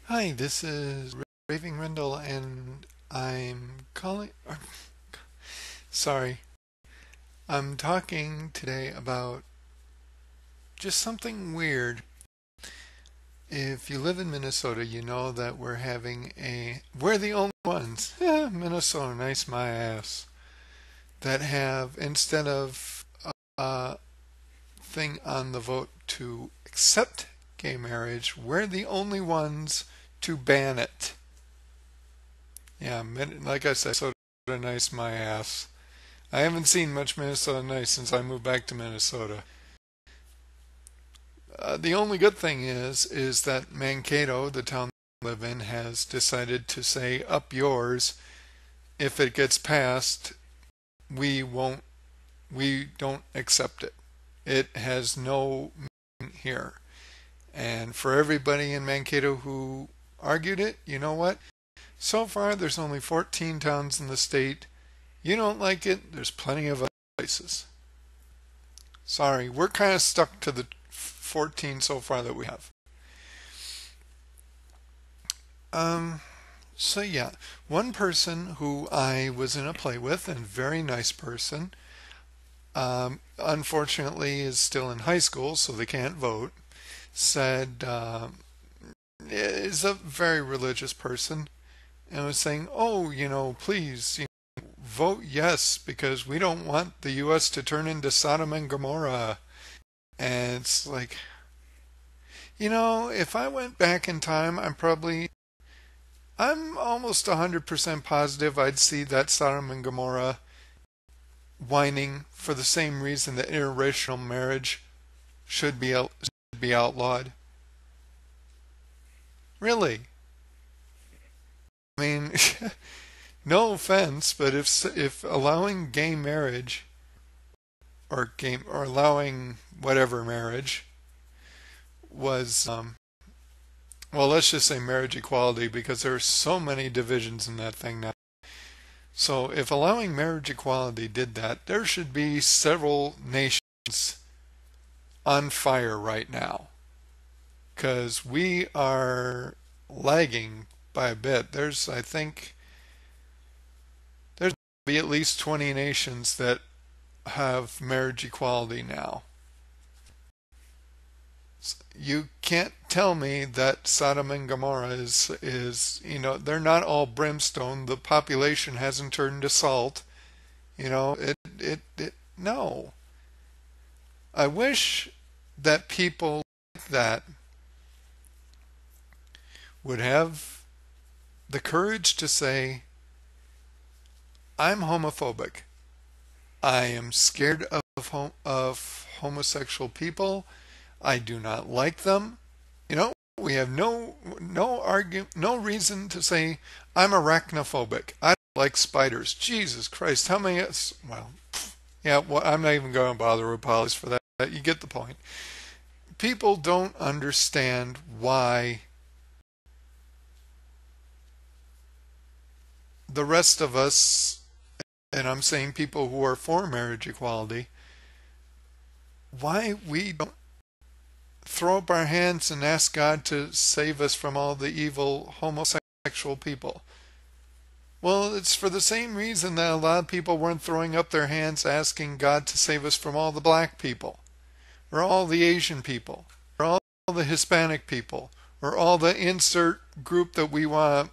Hi, this is Raving Rendell, and I'm calling. Sorry, I'm talking today about just something weird. If you live in Minnesota, you know that we're the only ones, Minnesota, nice my ass, that have, instead of a thing on the vote to accept gay marriage, we're the only ones to ban it. Yeah, like I said, Minnesota nice my ass. I haven't seen much Minnesota nice since I moved back to Minnesota. The only good thing is that Mankato, the town I live in, has decided to say up yours. If it gets passed, we won't, we don't accept it. It has no meaning here. And for everybody in Mankato who argued it, you know what? So far, there's only 14 towns in the state. You don't like it, there's plenty of other places. Sorry, we're kind of stuck to the 14 so far that we have. Um, so yeah, one person who I was in a play with, and very nice person, unfortunately is still in high school, so they can't vote, said, is a very religious person, and was saying, oh, please, vote yes, because we don't want the U.S. to turn into Sodom and Gomorrah. And it's like, if I went back in time, I'm almost 100% positive I'd see that Sodom and Gomorrah whining for the same reason that interracial marriage should be outlawed. Really? I mean, no offense, but if allowing gay marriage or allowing whatever marriage was well, let's just say marriage equality because there are so many divisions in that thing now. So if allowing marriage equality did that, there should be several nations on fire right now because we are lagging by a bit. I think, there's be at least 20 nations that have marriage equality now. You can't tell me that Sodom and Gomorrah is they're not all brimstone. The population hasn't turned to salt. No. I wish that people like that would have the courage to say, I'm homophobic. I am scared of homosexual people. I do not like them. We have no reason to say I'm arachnophobic. I don't like spiders. Jesus Christ, how many? Well, yeah. Well, I'm not even going to bother with apologies for that. You get the point. People don't understand why the rest of us, and I'm saying people who are for marriage equality, why we don't throw up our hands and ask God to save us from all the evil homosexual people. Well, it's for the same reason that a lot of people weren't throwing up their hands asking God to save us from all the black people, or all the Asian people, or all the Hispanic people, or all the insert group that we want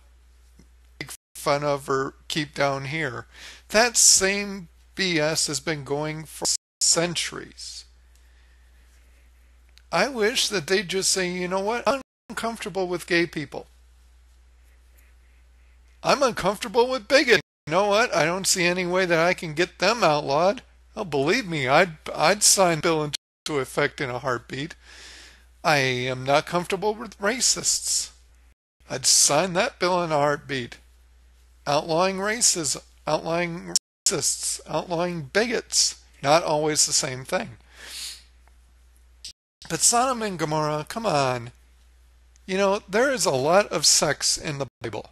to make fun of or keep down here. That same BS has been going for centuries. I wish that they'd just say, you know what, I'm uncomfortable with gay people. I'm uncomfortable with bigots. You know what? I don't see any way that I can get them outlawed. Oh, believe me, I'd sign the bill into effect in a heartbeat. I am not comfortable with racists. I'd sign that bill in a heartbeat. Outlawing racism, outlawing racists, outlawing bigots. Not always the same thing. But Sodom and Gomorrah, come on. There is a lot of sex in the Bible.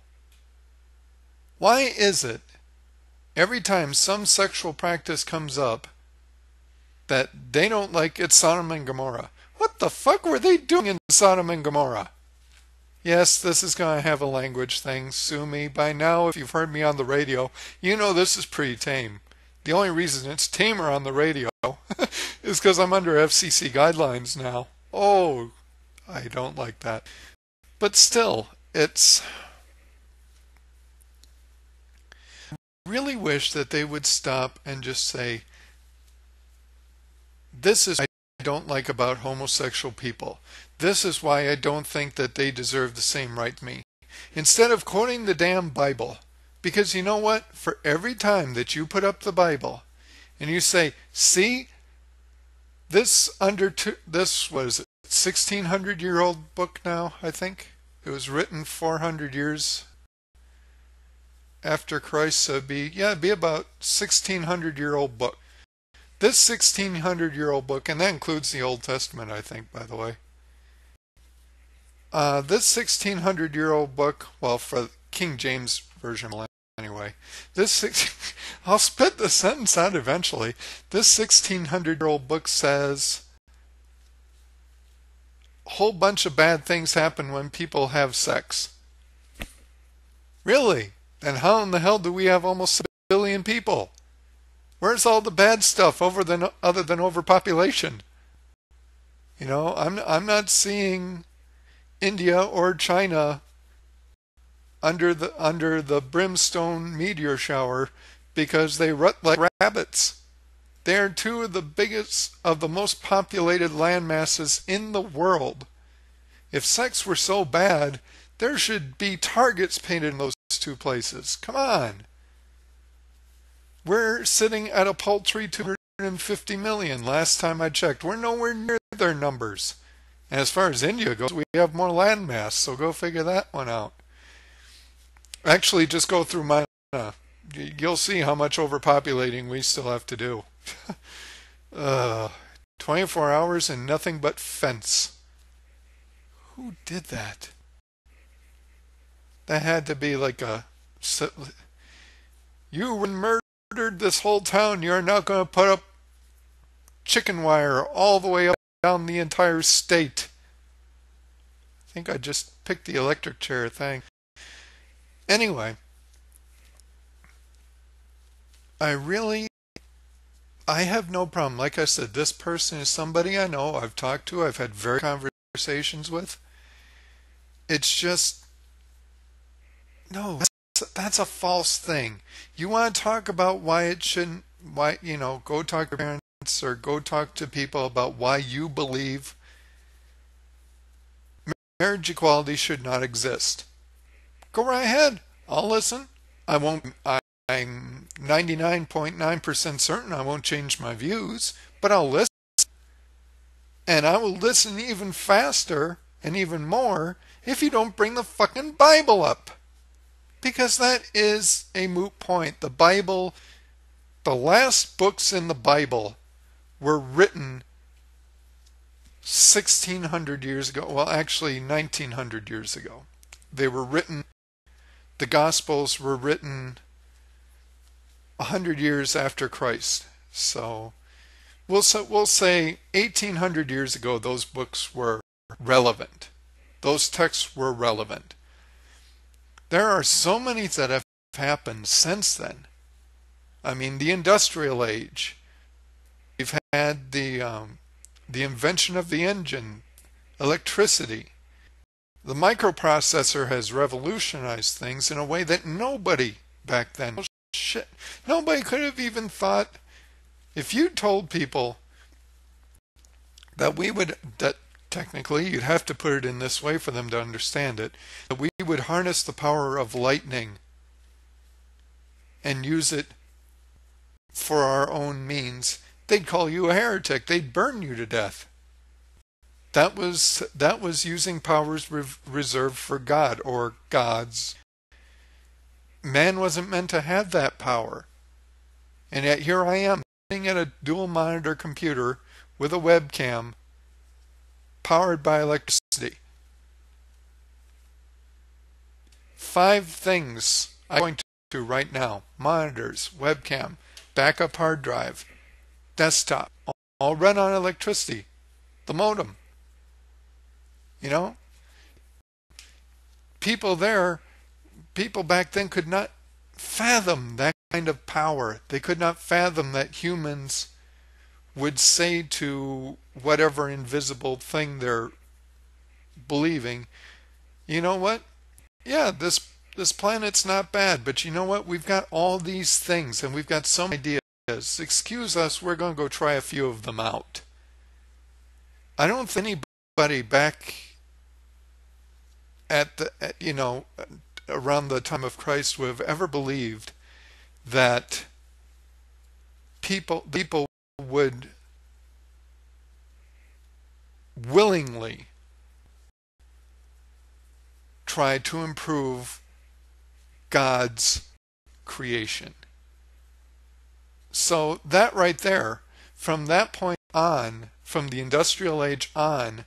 Why is it every time some sexual practice comes up that they don't like it Sodom and Gomorrah? What the fuck were they doing in Sodom and Gomorrah? Yes, this is going to have a language thing. Sue me. By now, if you've heard me on the radio, you know this is pretty tame. The only reason it's tamer on the radio is because I'm under FCC guidelines now. Oh, I don't like that. But still, it's really wish that they would stop and just say, this is what I don't like about homosexual people. This is why I don't think that they deserve the same right to me. Instead of quoting the damn Bible. Because you know what? For every time that you put up the Bible and you say, see, this was 1600-year-old book now, I think. It was written 400 years after Christ, so it'd be about 1600-year-old book. This 1600-year-old book, and that includes the Old Testament, I think, by the way. This 1600-year-old book, well, for King James Version anyway, I'll spit the sentence out eventually. This 1600-year-old book says a whole bunch of bad things happen when people have sex. Really? Then how in the hell do we have almost a billion people? Where's all the bad stuff other than overpopulation? You know, I'm not seeing India or China under the brimstone meteor shower because they rut like rabbits. They are two of the biggest of the most populated land masses in the world. If sex were so bad, there should be targets painted in those two places. Come on. We're sitting at a paltry 250 million last time I checked. We're nowhere near their numbers. And as far as India goes, we have more land mass, so go figure that one out. Actually, just go through Montana. You'll see how much overpopulating we still have to do. 24 hours and nothing but fence. Who did that? That had to be like a... You murdered this whole town. You're now going to put up chicken wire all the way up down the entire state. I think I just picked the electric chair thing. Anyway, I have no problem. Like I said, this person is somebody I know, I've talked to, I've had very conversations with. It's just, no, that's a false thing. You want to talk about why it shouldn't, go talk to parents or go talk to people about why you believe marriage equality should not exist. Go right ahead. I'll listen. I won't. I'm 99.9% certain I won't change my views, but I'll listen. And I will listen even faster and even more if you don't bring the fucking Bible up. Because that is a moot point. The Bible, the last books in the Bible were written 1600 years ago. Well, actually 1900 years ago. They were written. The Gospels were written 100 years after Christ. So we'll say 1800 years ago those books were relevant. Those texts were relevant. There are so many that have happened since then. I mean, the industrial age. We've had the invention of the engine, electricity. The microprocessor has revolutionized things in a way that nobody back then, nobody could have even thought. If you told people that that technically you'd have to put it in this way for them to understand it, that we would harness the power of lightning and use it for our own means, they'd call you a heretic. They'd burn you to death. That was using powers reserved for God or gods. Man wasn't meant to have that power. And yet here I am sitting at a dual monitor computer with a webcam powered by electricity. 5 things I'm going to right now: monitors, webcam, backup hard drive, desktop, all run on electricity. The modem. You know, people there, people back then could not fathom that kind of power. They could not fathom that humans would say to whatever invisible thing they're believing, you know what? Yeah, this planet's not bad, but you know what? We've got all these things and we've got so many ideas. Excuse us, we're going to go try a few of them out. I don't think anybody back around the time of Christ would have ever believed that people would willingly try to improve God's creation. So that right there, from that point on, from the industrial age on,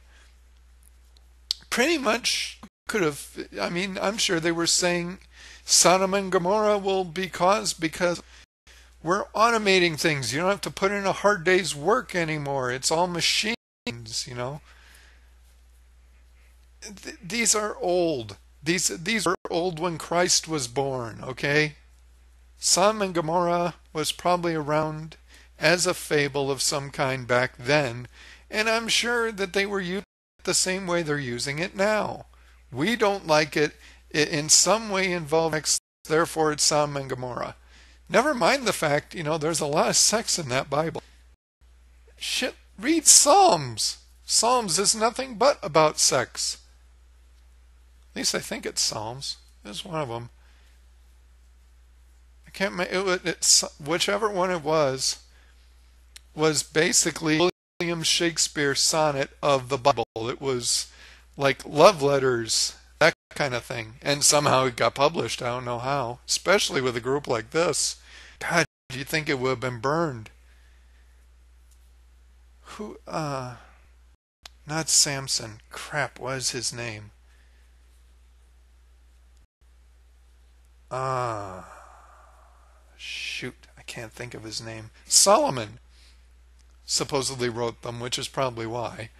pretty much could have, I mean, I'm sure they were saying Sodom and Gomorrah will be caused because we're automating things. You don't have to put in a hard day's work anymore. It's all machines, you know. These are old. These were old when Christ was born, okay? Sodom and Gomorrah was probably around as a fable of some kind back then, and I'm sure that they were used the same way they're using it now. We don't like it. It in some way involves sex, therefore it's Sodom and Gomorrah. Never mind the fact, there's a lot of sex in that Bible. Shit, read Psalms. Psalms is nothing but about sex. At least I think it's Psalms. It's one of them. I can't make it. Whichever one it was basically William Shakespeare's sonnet of the Bible. It was like love letters, that kind of thing. And somehow it got published. I don't know how. Especially with a group like this. God, do you think it would have been burned? Not Samson. Crap, what is his name? Shoot, I can't think of his name. Solomon supposedly wrote them, which is probably why.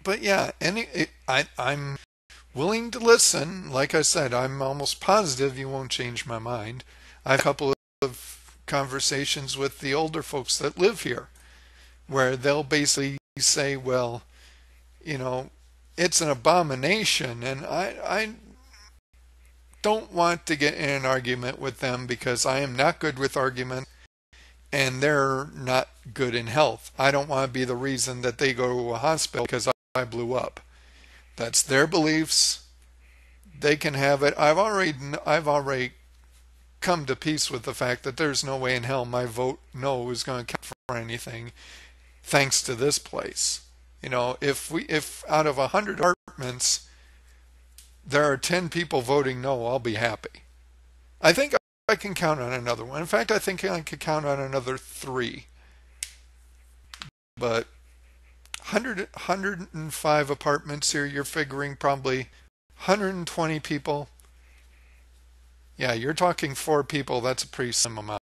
But yeah, I'm willing to listen. Like I said, I'm almost positive you won't change my mind. I have a couple of conversations with the older folks that live here where they'll basically say, well, it's an abomination, and I don't want to get in an argument with them because I am not good with argument and they're not good in health. I don't want to be the reason that they go to a hospital because I blew up. That's their beliefs. They can have it. I've already come to peace with the fact that there's no way in hell my vote no is going to count for anything thanks to this place. If out of 100 apartments there are 10 people voting no, I'll be happy. I think I can count on another one. In fact, I think I could count on another 3. But 105 apartments here, you're figuring probably 120 people. Yeah, you're talking 4 people. That's a pretty slim amount.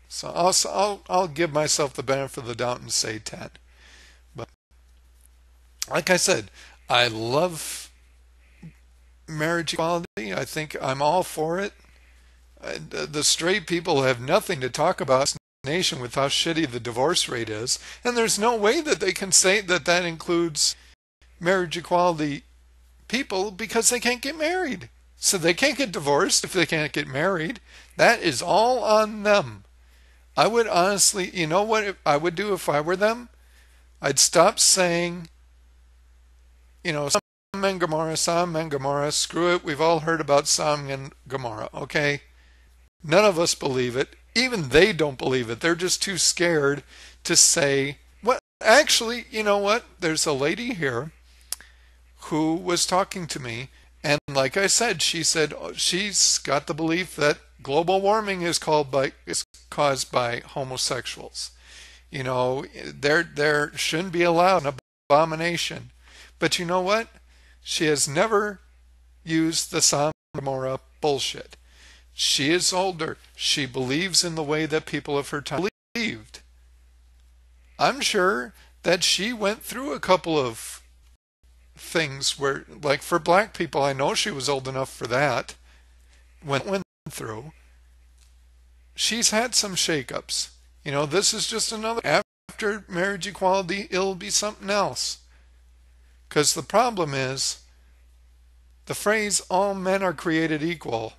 So I'll give myself the benefit of the doubt and say 10. But like I said, I love marriage equality. I think I'm all for it. The straight people have nothing to talk about in this nation with how shitty the divorce rate is, and there's no way that they can say that that includes marriage equality people because they can't get married. So they can't get divorced if they can't get married. That is all on them. I would honestly, you know what I would do if I were them? I'd stop saying, Sodom and Gomorrah, screw it. We've all heard about Sodom and Gomorrah, okay? None of us believe it. Even they don't believe it. They're just too scared to say, what? Actually, you know what? There's a lady here who was talking to me, and like I said, she said she's got the belief that global warming is caused by homosexuals. There shouldn't be allowed an abomination. But you know what? She has never used the Sodom and Gomorrah bullshit. She is older. She believes in the way that people of her time believed. I'm sure that she went through a couple of things where, like for black people, I know she was old enough for that when it went through. She's had some shakeups. This is just another. After marriage equality, it'll be something else. Because the problem is the phrase all men are created equal,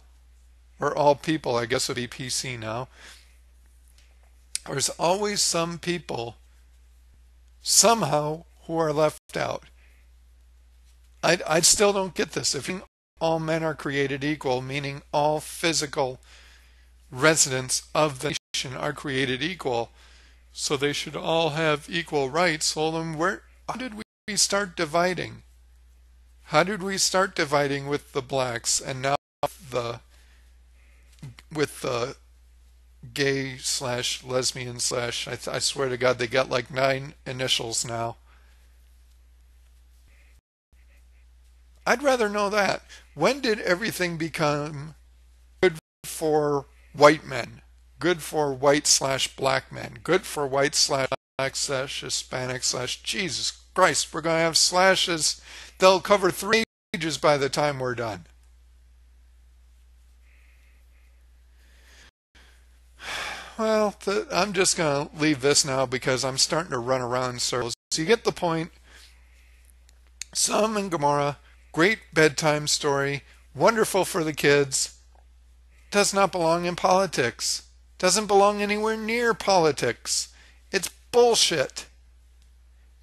or all people, I guess would be PC now. There's always some people, somehow, who are left out. I still don't get this. If all men are created equal, meaning all physical residents of the nation are created equal, so they should all have equal rights. Well, then how did we start dividing? How did we start dividing with the blacks and now with the gay slash lesbian slash, I swear to God, they got like 9 initials now. I'd rather know that. When did everything become good for white men? Good for white slash black men? Good for white slash black slash Hispanic slash Jesus Christ, we're going to have slashes. They'll cover 3 pages by the time we're done. Well, I'm just going to leave this now because I'm starting to run around in circles. So you get the point. Sodom and Gomorrah, great bedtime story, wonderful for the kids. Does not belong in politics. Doesn't belong anywhere near politics. It's bullshit.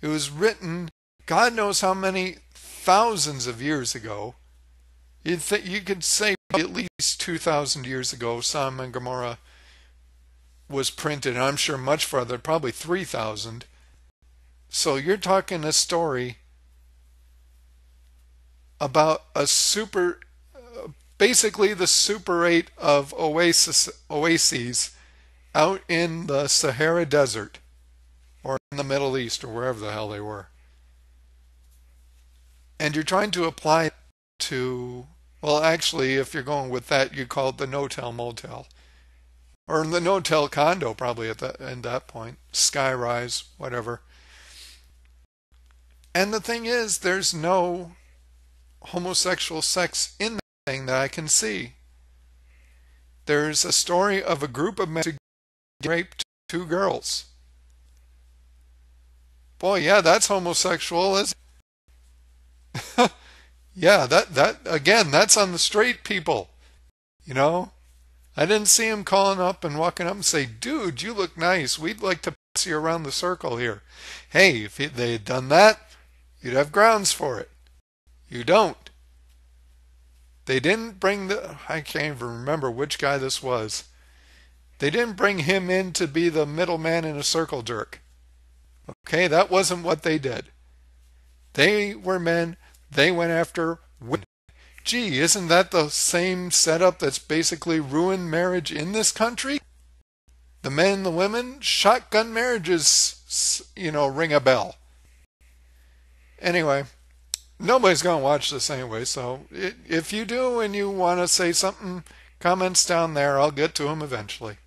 It was written, God knows how many thousands of years ago. You could say at least 2,000 years ago, Sodom and Gomorrah was printed, and I'm sure much farther, probably 3,000. So you're talking a story about basically the Super 8 of oases out in the Sahara Desert, or in the Middle East, or wherever the hell they were. And you're trying to apply it to, well, actually, if you're going with that, you call it the no-tell motel. Or the no-tell condo, probably at that point. Skyrise, whatever. And the thing is, there's no homosexual sex in that thing that I can see. There's a story of a group of men who raped 2 girls. Boy, yeah, that's homosexual, isn't it? Yeah, that again, that's on the straight people. I didn't see him calling up and walking up and say, dude, you look nice. We'd like to pass you around the circle here. Hey, if they had done that, you'd have grounds for it. You don't. They didn't bring I can't even remember which guy this was. They didn't bring him in to be the middleman in a circle jerk. Okay, that wasn't what they did. They were men. They went after women. Gee, isn't that the same setup that's basically ruined marriage in this country? The men and the women, shotgun marriages, ring a bell. Anyway, nobody's going to watch this anyway, so if you do and you want to say something, comments down there, I'll get to them eventually.